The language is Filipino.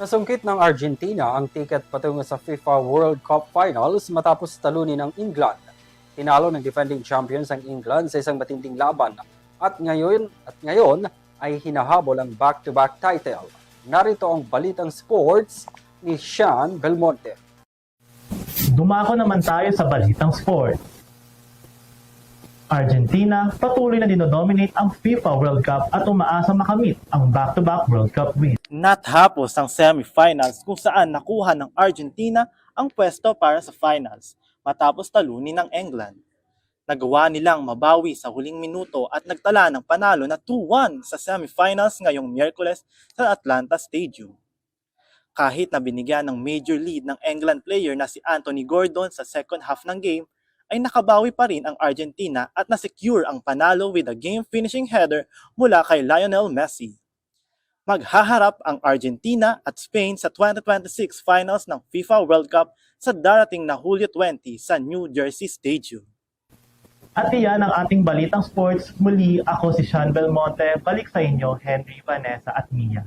Nasungkit ng Argentina ang tiket patungo sa FIFA World Cup Finals matapos talunin ng England. Tinalo ng defending champions ang England sa isang matinding laban at ngayon ay hinahabol ang back-to-back title. Narito ang balitang sports ni Sean Belmonte. Dumako naman tayo sa balitang sport. Argentina patuloy na dinodominate ang FIFA World Cup at umaasa makamit ang back-to-back World Cup win. Natapos ang semifinals kung saan nakuha ng Argentina ang pwesto para sa finals matapos talunin ng England. Nagawa nilang mabawi sa huling minuto at nagtala ng panalo na 2-1 sa semifinals ngayong Miyerkules sa Atlanta Stadium. Kahit na binigyan ng major lead ng England player na si Anthony Gordon sa second half ng game, ay nakabawi pa rin ang Argentina at nasecure ang panalo with a game-finishing header mula kay Lionel Messi. Maghaharap ang Argentina at Spain sa 2026 finals ng FIFA World Cup sa darating na Hulyo 20 sa New Jersey Stadium. At iyan ang ating balitang sports. Muli ako si Sean Belmonte. Balik sa inyo, Henry, Vanessa at Mia.